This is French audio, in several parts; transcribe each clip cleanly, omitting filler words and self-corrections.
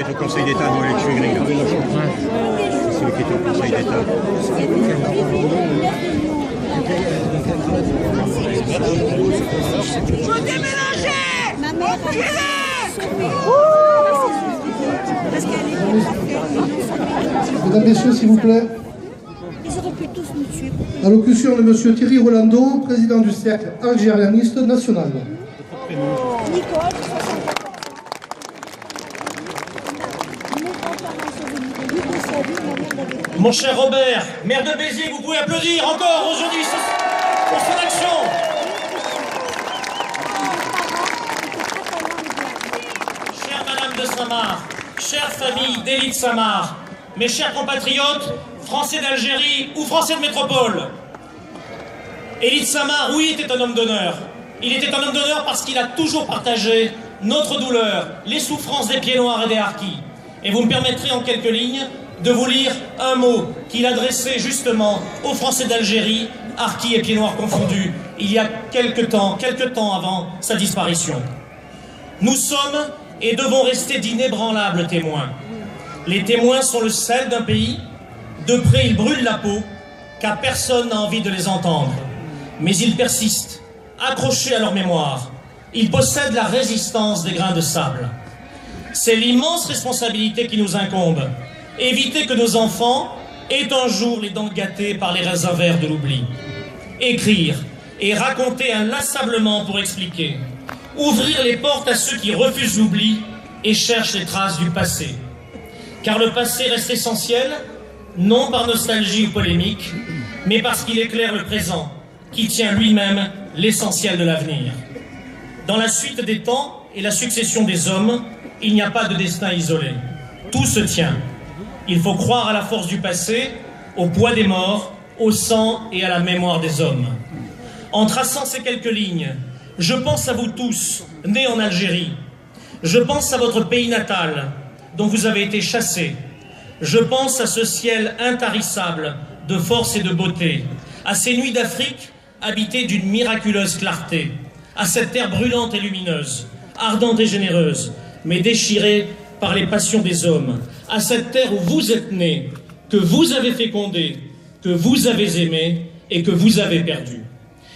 qui est au Conseil d'État, nous, avec Chugri. C'est celui qui est au Conseil d'État. Faut déménager! Ma mère Mesdames, Messieurs, s'il vous plaît. Ils auraient pu tous nous tuer. Allocution de M. Thierry Rolando, président du cercle algérianiste national. Nicole, Mon cher Robert, maire de Béziers, vous pouvez applaudir encore aujourd'hui pour son action. Chère Madame de Samar, chère famille d'Élie de Samar, mes chers compatriotes, Français d'Algérie ou Français de métropole, Élie de Samar, oui, était un homme d'honneur. Il était un homme d'honneur parce qu'il a toujours partagé notre douleur, les souffrances des pieds noirs et des harkis. Et vous me permettrez en quelques lignes de vous lire un mot qu'il adressait justement aux Français d'Algérie, harkis et pieds noirs confondus, il y a quelque temps avant sa disparition. Nous sommes et devons rester d'inébranlables témoins. Les témoins sont le sel d'un pays, de près ils brûlent la peau, car personne n'a envie de les entendre. Mais ils persistent, accrochés à leur mémoire. Ils possèdent la résistance des grains de sable. C'est l'immense responsabilité qui nous incombe. Éviter que nos enfants aient un jour les dents gâtées par les raisins verts de l'oubli. Écrire et raconter inlassablement pour expliquer. Ouvrir les portes à ceux qui refusent l'oubli et cherchent les traces du passé. Car le passé reste essentiel, non par nostalgie ou polémique, mais parce qu'il éclaire le présent, qui tient lui-même l'essentiel de l'avenir. Dans la suite des temps et la succession des hommes, il n'y a pas de destin isolé. Tout se tient. Il faut croire à la force du passé, au poids des morts, au sang et à la mémoire des hommes. En traçant ces quelques lignes, je pense à vous tous, nés en Algérie. Je pense à votre pays natal, dont vous avez été chassés. Je pense à ce ciel intarissable de force et de beauté, à ces nuits d'Afrique habitées d'une miraculeuse clarté, à cette terre brûlante et lumineuse, ardente et généreuse, mais déchirée par les passions des hommes, à cette terre où vous êtes nés, que vous avez fécondé, que vous avez aimé et que vous avez perdu.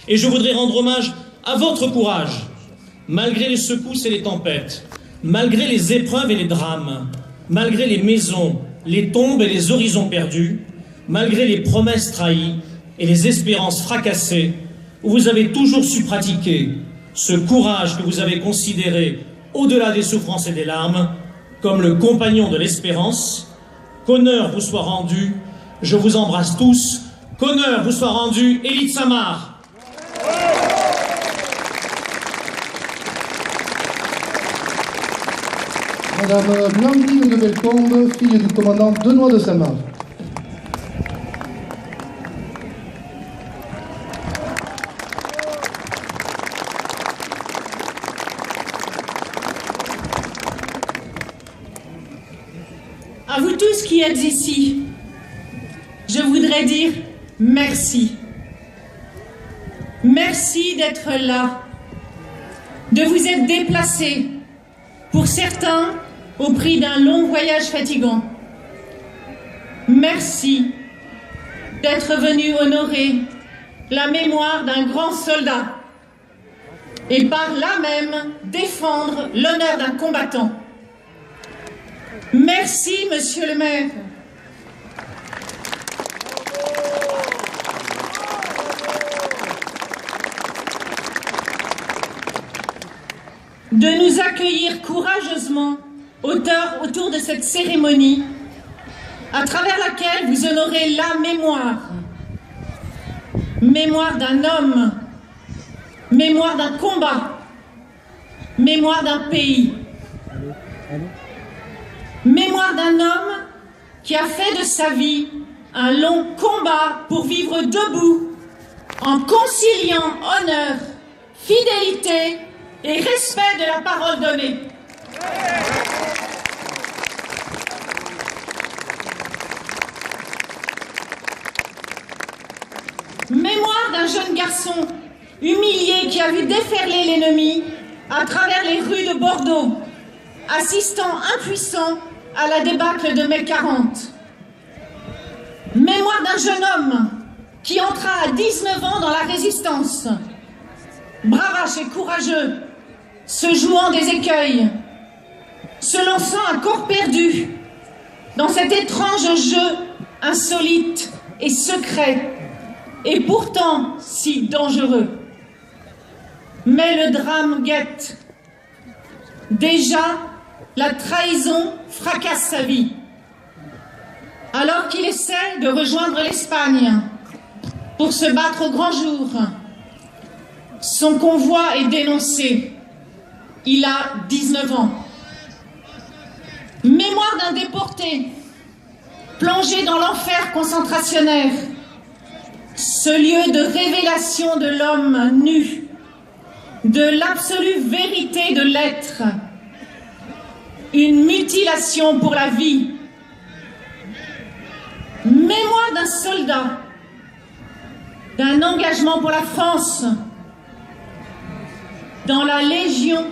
Et je voudrais rendre hommage à votre courage, malgré les secousses et les tempêtes, malgré les épreuves et les drames, malgré les maisons, les tombes et les horizons perdus, malgré les promesses trahies et les espérances fracassées, où vous avez toujours su pratiquer ce courage que vous avez considéré, au-delà des souffrances et des larmes, comme le compagnon de l'espérance. Qu'honneur vous soit rendu, je vous embrasse tous, qu'honneur vous soit rendu, Élie de Samar. Madame Blandine de Bellecombe, fille du commandant Benoît de Samar. À vous tous qui êtes ici, je voudrais dire merci. Merci d'être là, de vous être déplacés, pour certains, au prix d'un long voyage fatigant. Merci d'être venus honorer la mémoire d'un grand soldat et par là même défendre l'honneur d'un combattant. Merci, monsieur le maire. De nous accueillir courageusement autour de cette cérémonie à travers laquelle vous honorez la mémoire. Mémoire d'un homme, mémoire d'un combat, mémoire d'un pays. Mémoire d'un homme qui a fait de sa vie un long combat pour vivre debout, en conciliant honneur, fidélité et respect de la parole donnée. Mémoire d'un jeune garçon humilié qui a vu déferler l'ennemi à travers les rues de Bordeaux, assistant impuissant à la débâcle de mai 40. Mémoire d'un jeune homme qui entra à 19 ans dans la résistance, bravache et courageux, se jouant des écueils, se lançant à corps perdu dans cet étrange jeu insolite et secret, et pourtant si dangereux. Mais le drame guette. Déjà, la trahison fracasse sa vie. Alors qu'il essaie de rejoindre l'Espagne pour se battre au grand jour, son convoi est dénoncé. Il a 19 ans. Mémoire d'un déporté, plongé dans l'enfer concentrationnaire, ce lieu de révélation de l'homme nu, de l'absolue vérité de l'être, une mutilation pour la vie. Mémoire d'un soldat, d'un engagement pour la France. Dans la Légion,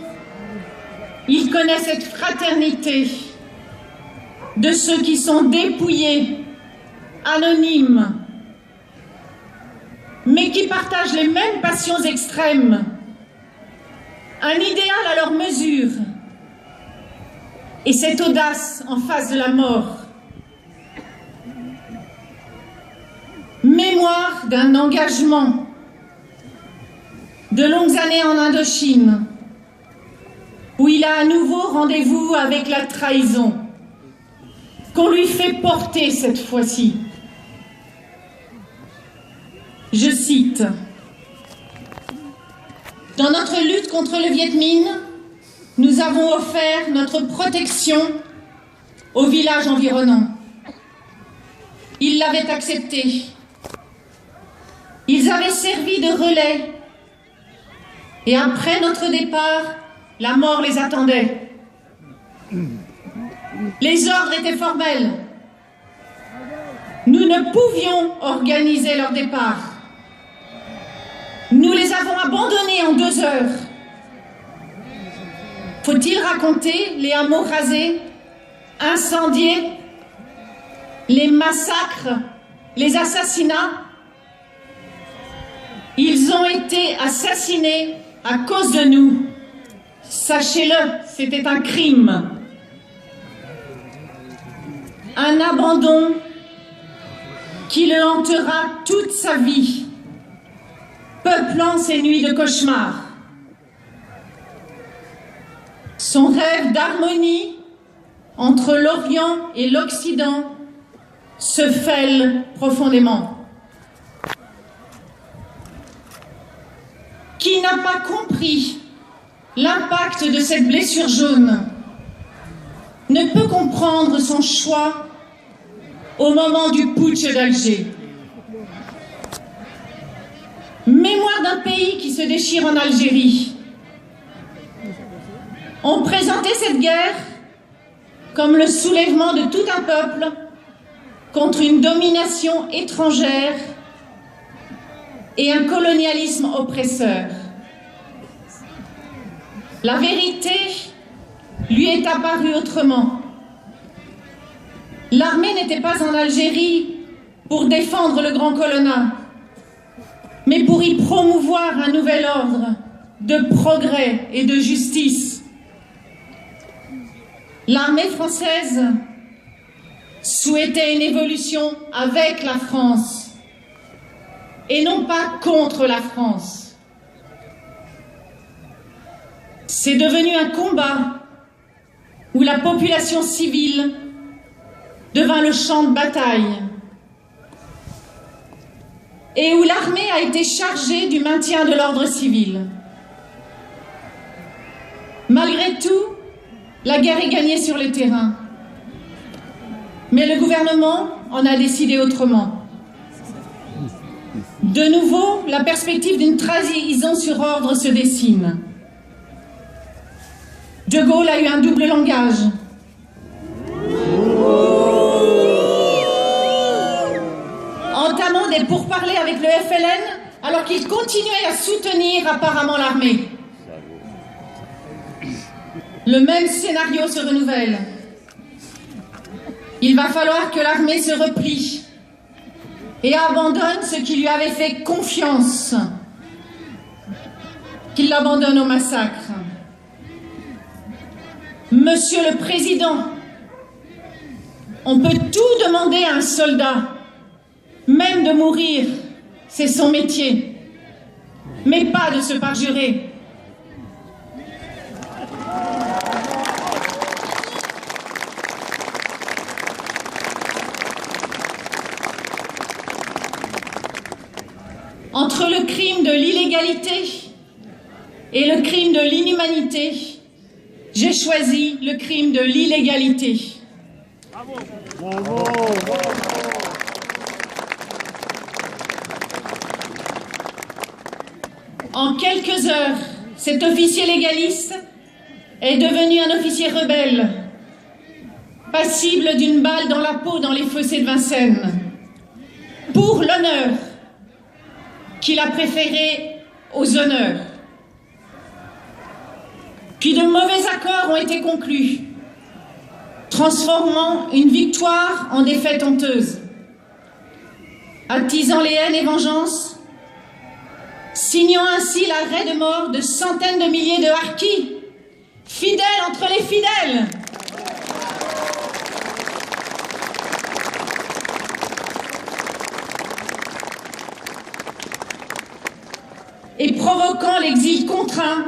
il connaît cette fraternité de ceux qui sont dépouillés, anonymes, mais qui partagent les mêmes passions extrêmes, un idéal à leur mesure, et cette audace en face de la mort. Mémoire d'un engagement, de longues années en Indochine, où il a à nouveau rendez-vous avec la trahison, qu'on lui fait porter cette fois-ci. Je cite, « Dans notre lutte contre le Viet Minh, nous avons offert notre protection aux villages environnants. Ils l'avaient accepté. Ils avaient servi de relais. Et après notre départ, la mort les attendait. Les ordres étaient formels. Nous ne pouvions organiser leur départ. Nous les avons abandonnés en 2 heures. Faut-il raconter les hameaux rasés, incendiés, les massacres, les assassinats? Ils ont été assassinés à cause de nous. Sachez-le, c'était un crime. Un abandon qui le hantera toute sa vie, peuplant ses nuits de cauchemar. Son rêve d'harmonie entre l'Orient et l'Occident se fêle profondément. Qui n'a pas compris l'impact de cette blessure jaune ne peut comprendre son choix au moment du putsch d'Alger. Mémoire d'un pays qui se déchire en Algérie. On présentait cette guerre comme le soulèvement de tout un peuple contre une domination étrangère et un colonialisme oppresseur. La vérité lui est apparue autrement. L'armée n'était pas en Algérie pour défendre le grand colonna, mais pour y promouvoir un nouvel ordre de progrès et de justice. L'armée française souhaitait une évolution avec la France et non pas contre la France. C'est devenu un combat où la population civile devint le champ de bataille et où l'armée a été chargée du maintien de l'ordre civil. Malgré tout, la guerre est gagnée sur le terrain. Mais le gouvernement en a décidé autrement. De nouveau, la perspective d'une trahison sur ordre se dessine. De Gaulle a eu un double langage. Entamant des pourparlers avec le FLN, alors qu'il continuait à soutenir apparemment l'armée. Le même scénario se renouvelle. Il va falloir que l'armée se replie et abandonne ceux qui lui avaient fait confiance, qu'il l'abandonne au massacre. Monsieur le Président, on peut tout demander à un soldat, même de mourir, c'est son métier, mais pas de se parjurer. Entre le crime de l'illégalité et le crime de l'inhumanité, j'ai choisi le crime de l'illégalité. En quelques heures, cet officier légaliste est devenu un officier rebelle, passible d'une balle dans la peau dans les fossés de Vincennes, pour l'honneur qu'il a préféré aux honneurs. Puis de mauvais accords ont été conclus, transformant une victoire en défaite honteuse, attisant les haines et vengeances, signant ainsi l'arrêt de mort de centaines de milliers de harkis, fidèles entre les fidèles. Et provoquant l'exil contraint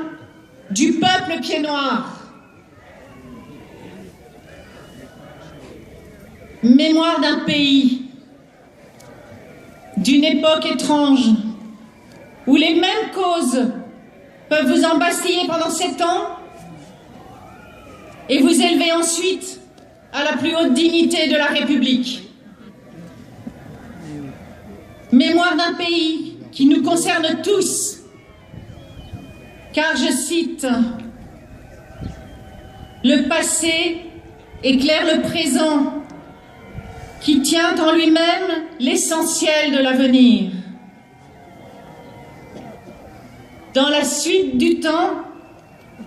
du peuple pied noir. Mémoire d'un pays, d'une époque étrange, où les mêmes causes peuvent vous embastiller pendant 7 ans et vous élever ensuite à la plus haute dignité de la République. Mémoire d'un pays qui nous concerne tous, car je cite, « Le passé éclaire le présent qui tient en lui-même l'essentiel de l'avenir. Dans la suite du temps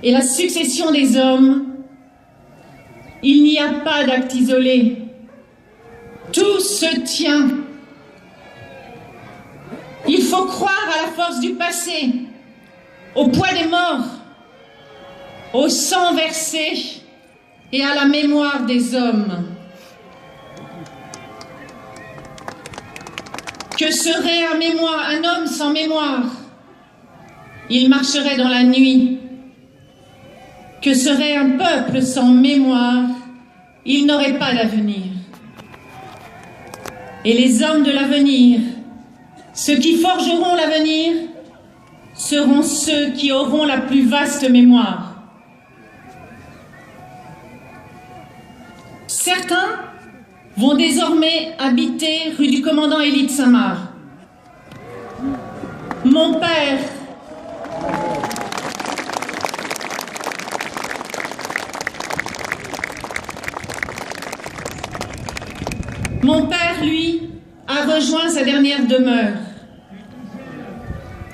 et la succession des hommes, il n'y a pas d'acte isolé. Tout se tient. Il faut croire à la force du passé, au poids des morts, au sang versé et à la mémoire des hommes. Que serait un homme sans mémoire? Il marcherait dans la nuit. Que serait un peuple sans mémoire? Il n'aurait pas d'avenir. Et les hommes de l'avenir, ceux qui forgeront l'avenir, seront ceux qui auront la plus vaste mémoire. Certains vont désormais habiter rue du commandant Élie de Saint-Marc. Mon père, lui, a rejoint sa dernière demeure.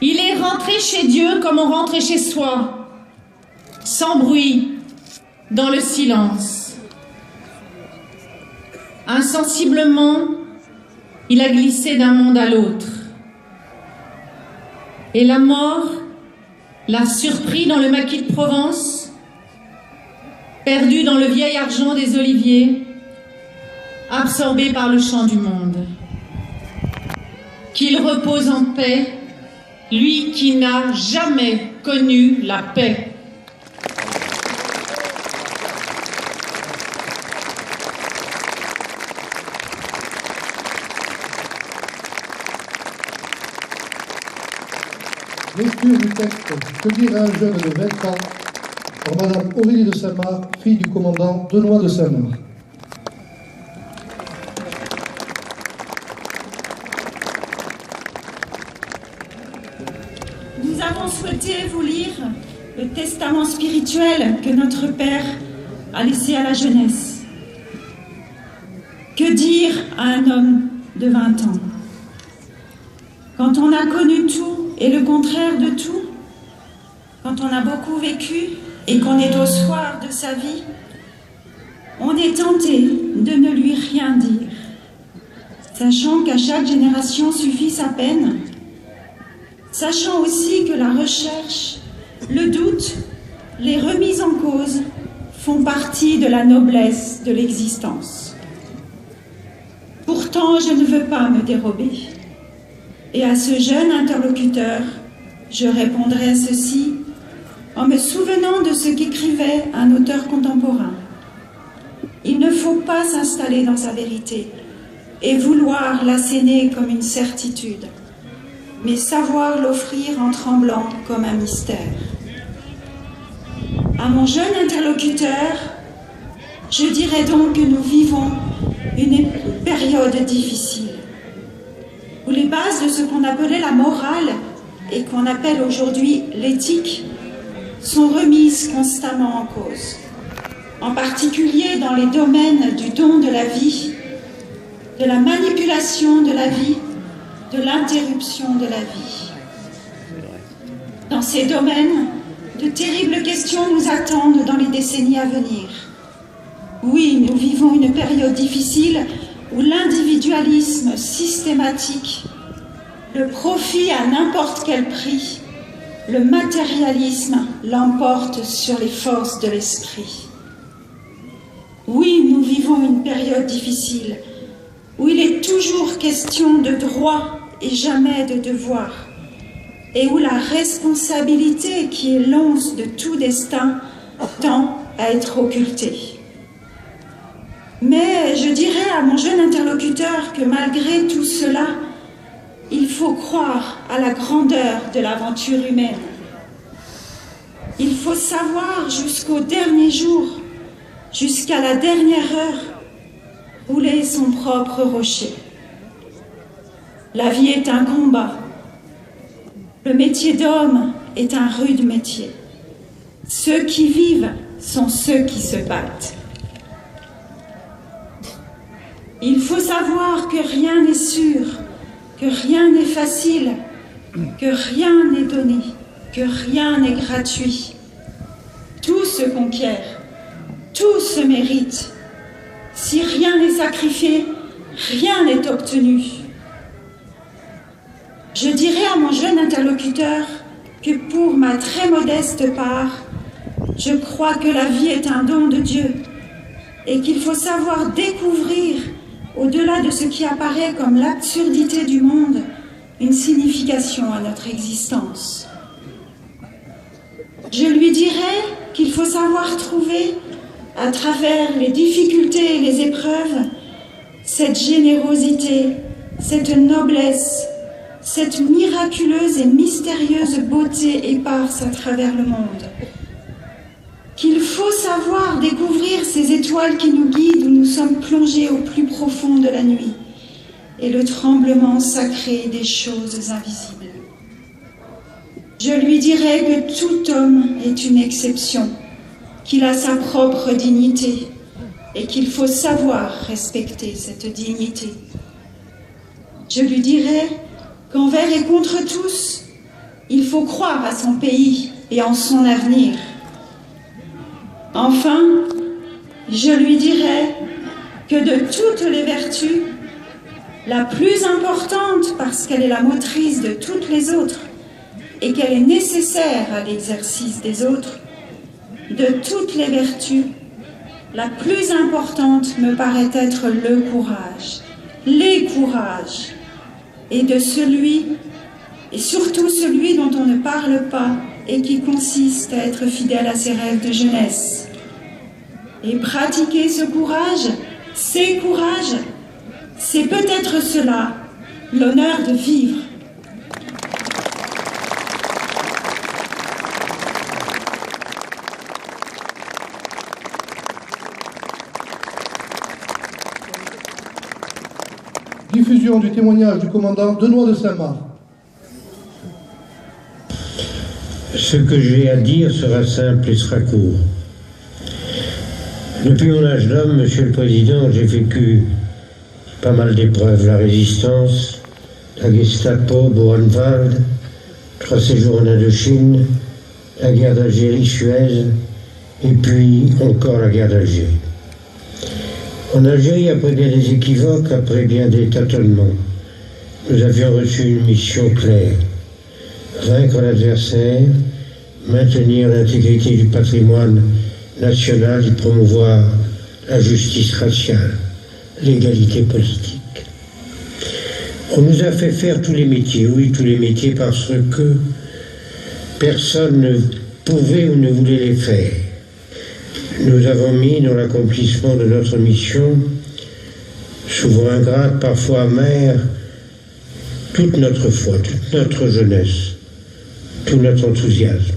Il est rentré chez Dieu comme on rentre chez soi, sans bruit, dans le silence. Insensiblement, il a glissé d'un monde à l'autre. Et la mort l'a surpris dans le maquis de Provence, perdu dans le vieil argent des oliviers, absorbé par le chant du monde. Qu'il repose en paix, lui qui n'a jamais connu la paix. Lecture du texte Que dire à un jeune de 20 ans par Madame Aurélie de Saint-Marc, fille du commandant Benoît de Saint-Marc. Nous avons souhaité vous lire le testament spirituel que notre Père a laissé à la jeunesse. Que dire à un homme de 20 ans? Quand on a connu tout et le contraire de tout, quand on a beaucoup vécu et qu'on est au soir de sa vie, on est tenté de ne lui rien dire, sachant qu'à chaque génération suffit sa peine, sachant aussi que la recherche, le doute, les remises en cause font partie de la noblesse de l'existence. Pourtant, je ne veux pas me dérober. Et à ce jeune interlocuteur, je répondrai ceci en me souvenant de ce qu'écrivait un auteur contemporain. Il ne faut pas s'installer dans sa vérité et vouloir l'asséner comme une certitude, mais savoir l'offrir en tremblant comme un mystère. À mon jeune interlocuteur, je dirais donc que nous vivons une période difficile, où les bases de ce qu'on appelait la morale et qu'on appelle aujourd'hui l'éthique sont remises constamment en cause, en particulier dans les domaines du don de la vie, de la manipulation de la vie, de l'interruption de la vie. Dans ces domaines, de terribles questions nous attendent dans les décennies à venir. Oui, nous vivons une période difficile où l'individualisme systématique, le profit à n'importe quel prix, le matérialisme l'emporte sur les forces de l'esprit. Oui, nous vivons une période difficile où il est toujours question de droit et jamais de devoir, et où la responsabilité qui est l'once de tout destin tend à être occultée. Mais je dirais à mon jeune interlocuteur que malgré tout cela, il faut croire à la grandeur de l'aventure humaine. Il faut savoir jusqu'au dernier jour, jusqu'à la dernière heure, rouler son propre rocher. La vie est un combat. Le métier d'homme est un rude métier. Ceux qui vivent sont ceux qui se battent. Il faut savoir que rien n'est sûr, que rien n'est facile, que rien n'est donné, que rien n'est gratuit. Tout se conquiert, tout se mérite. Si rien n'est sacrifié, rien n'est obtenu. Je dirais à mon jeune interlocuteur que pour ma très modeste part, je crois que la vie est un don de Dieu et qu'il faut savoir découvrir, au-delà de ce qui apparaît comme l'absurdité du monde, une signification à notre existence. Je lui dirais qu'il faut savoir trouver, à travers les difficultés et les épreuves, cette générosité, cette noblesse, cette miraculeuse et mystérieuse beauté éparse à travers le monde. Qu'il faut savoir découvrir ces étoiles qui nous guident où nous sommes plongés au plus profond de la nuit et le tremblement sacré des choses invisibles. Je lui dirais que tout homme est une exception, qu'il a sa propre dignité et qu'il faut savoir respecter cette dignité. Je lui dirais qu'envers et contre tous, il faut croire à son pays et en son avenir. Enfin, je lui dirais que de toutes les vertus, la plus importante parce qu'elle est la motrice de toutes les autres et qu'elle est nécessaire à l'exercice des autres, de toutes les vertus, la plus importante me paraît être le courage, les courages, et de celui, et surtout celui dont on ne parle pas et qui consiste à être fidèle à ses rêves de jeunesse. Et pratiquer ce courage, ces courages, c'est peut-être cela, l'honneur de vivre. Diffusion du témoignage du commandant Denoy de Saint-Marc. Ce que j'ai à dire sera simple et sera court. Depuis mon âge d'homme, Monsieur le Président, j'ai vécu pas mal d'épreuves. La résistance, la Gestapo, Buchenwald, 3 séjours en Indochine, la guerre d'Algérie, Suez, et puis encore la guerre d'Algérie. En Algérie, après bien des équivoques, après bien des tâtonnements, nous avions reçu une mission claire. Vaincre l'adversaire, maintenir l'intégrité du patrimoine national et promouvoir la justice raciale, l'égalité politique. On nous a fait faire tous les métiers, oui, tous les métiers, parce que personne ne pouvait ou ne voulait les faire. Nous avons mis dans l'accomplissement de notre mission, souvent ingrate, parfois amère, toute notre foi, toute notre jeunesse, tout notre enthousiasme.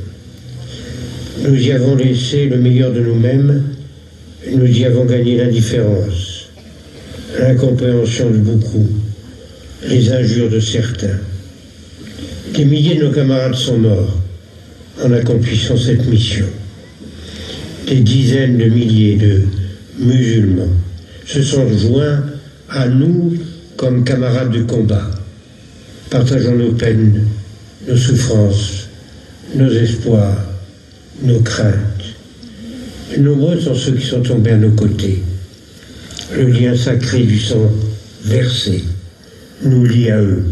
Nous y avons laissé le meilleur de nous-mêmes, nous y avons gagné l'indifférence, l'incompréhension de beaucoup, les injures de certains. Des milliers de nos camarades sont morts en accomplissant cette mission. Des dizaines de milliers de musulmans se sont joints à nous comme camarades de combat, partageant nos peines, nos souffrances, nos espoirs, nos craintes. Nombreux sont ceux qui sont tombés à nos côtés. Le lien sacré du sang versé nous lie à eux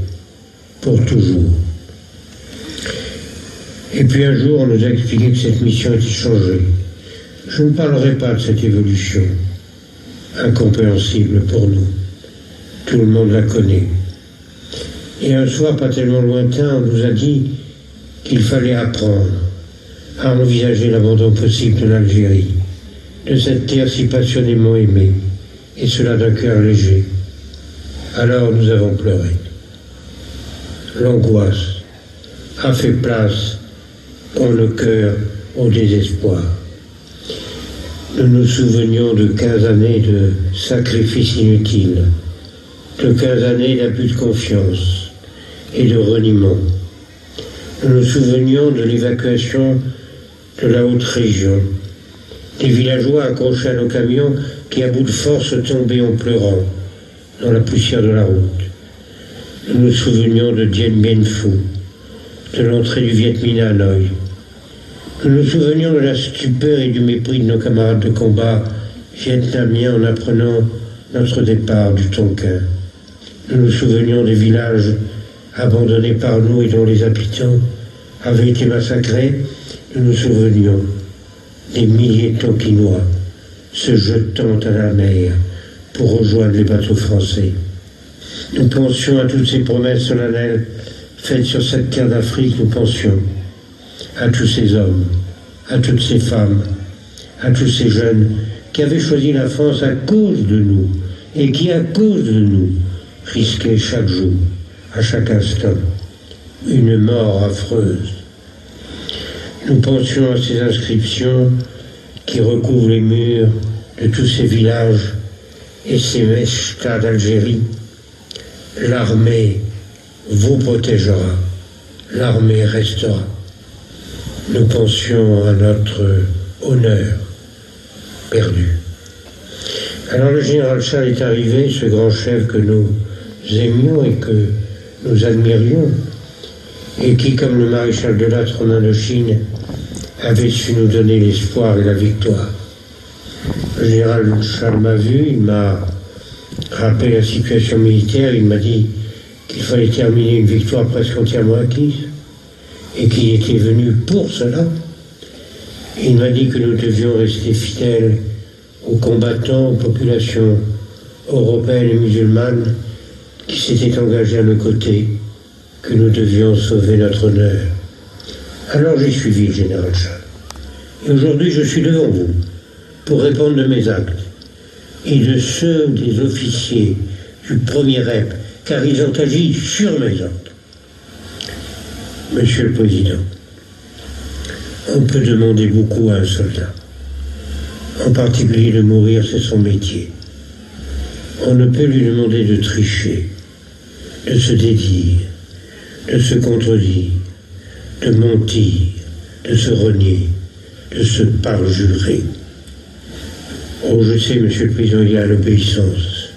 pour toujours. Et puis un jour, on nous a expliqué que cette mission était changée. Je ne parlerai pas de cette évolution, incompréhensible pour nous. Tout le monde la connaît. Et un soir, pas tellement lointain, on nous a dit qu'il fallait apprendre à envisager l'abandon possible de l'Algérie, de cette terre si passionnément aimée, et cela d'un cœur léger. Alors nous avons pleuré. L'angoisse a fait place dans nos cœurs au désespoir. Nous nous souvenions de 15 années de sacrifices inutiles, de 15 années d'abus de confiance et de reniement. Nous nous souvenions de l'évacuation de la haute région, des villageois accrochés à nos camions qui à bout de force tombaient en pleurant dans la poussière de la route. Nous nous souvenions de Dien Bien Phu, de l'entrée du Viet Minh à Hanoï. Nous nous souvenions de la stupeur et du mépris de nos camarades de combat vietnamiens en apprenant notre départ du Tonkin. Nous nous souvenions des villages abandonnés par nous et dont les habitants avaient été massacrés. Nous nous souvenions des milliers de Tonkinois se jetant à la mer pour rejoindre les bateaux français. Nous pensions à toutes ces promesses solennelles faites sur cette terre d'Afrique. Nous pensions à tous ces hommes, à toutes ces femmes, à tous ces jeunes qui avaient choisi la France à cause de nous et qui, à cause de nous, risquaient chaque jour, à chaque instant, une mort affreuse. Nous pensions à ces inscriptions qui recouvrent les murs de tous ces villages et ces meshtas d'Algérie. L'armée vous protégera, l'armée restera. Nous pensions à notre honneur perdu. Alors le général Charles est arrivé, ce grand chef que nous aimions et que nous admirions, et qui, comme le maréchal de Lattre en Indochine, avait su nous donner l'espoir et la victoire. Le général Charles m'a vu, il m'a rappelé la situation militaire, il m'a dit qu'il fallait terminer une victoire presque entièrement acquise, et qu'il était venu pour cela. Il m'a dit que nous devions rester fidèles aux combattants, aux populations européennes et musulmanes qui s'étaient engagées à nos côtés, que nous devions sauver notre honneur. Alors j'ai suivi le général Charles. Et aujourd'hui, je suis devant vous pour répondre de mes actes et de ceux des officiers du premier REP, car ils ont agi sur mes ordres. Monsieur le Président, on peut demander beaucoup à un soldat. En particulier de mourir, c'est son métier. On ne peut lui demander de tricher, de se dédire, de se contredire, de mentir, de se renier, de se parjurer. Oh, je sais, Monsieur le Président, il y a l'obéissance,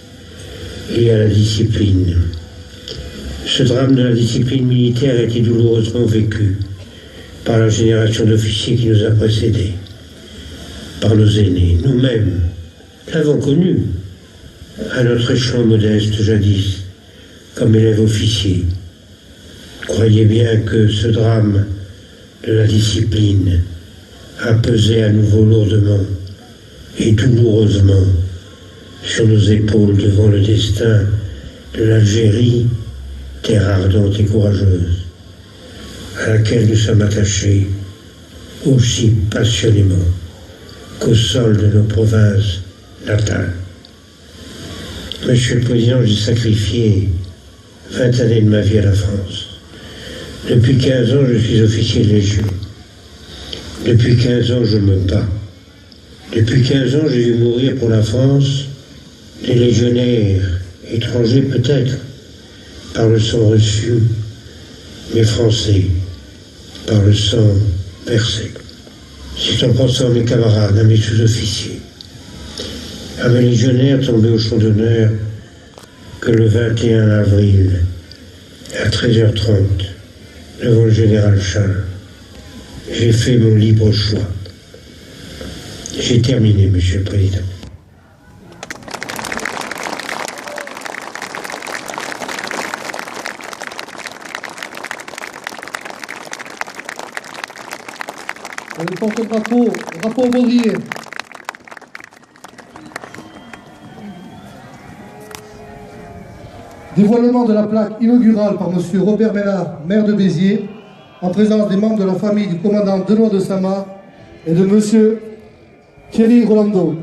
il y a la discipline. Ce drame de la discipline militaire a été douloureusement vécu par la génération d'officiers qui nous a précédés, par nos aînés. Nous-mêmes l'avons connu, à notre échelon modeste jadis, comme élève officier. Croyez bien que ce drame de la discipline a pesé à nouveau lourdement et douloureusement sur nos épaules devant le destin de l'Algérie, terre ardente et courageuse, à laquelle nous sommes attachés aussi passionnément qu'au sol de nos provinces natales. Monsieur le Président, j'ai sacrifié 20 années de ma vie à la France. Depuis 15 ans, je suis officier de Légion. Depuis 15 ans, je me bats. Depuis 15 ans, j'ai vu mourir pour la France des légionnaires étrangers peut-être, par le sang reçu, mais français, par le sang versé. C'est en pensant à mes camarades, à mes sous-officiers, à mes légionnaires tombés au champ d'honneur que le 21 avril, à 13h30, devant le général Charles, j'ai fait mon libre choix. J'ai terminé, Monsieur le Président. Le porte-drapeau, drapeau baudrier. Dévoilement de la plaque inaugurale par M. Robert Ménard, maire de Béziers, en présence des membres de la famille du commandant Benoît de Samar et de M. Thierry Rolando.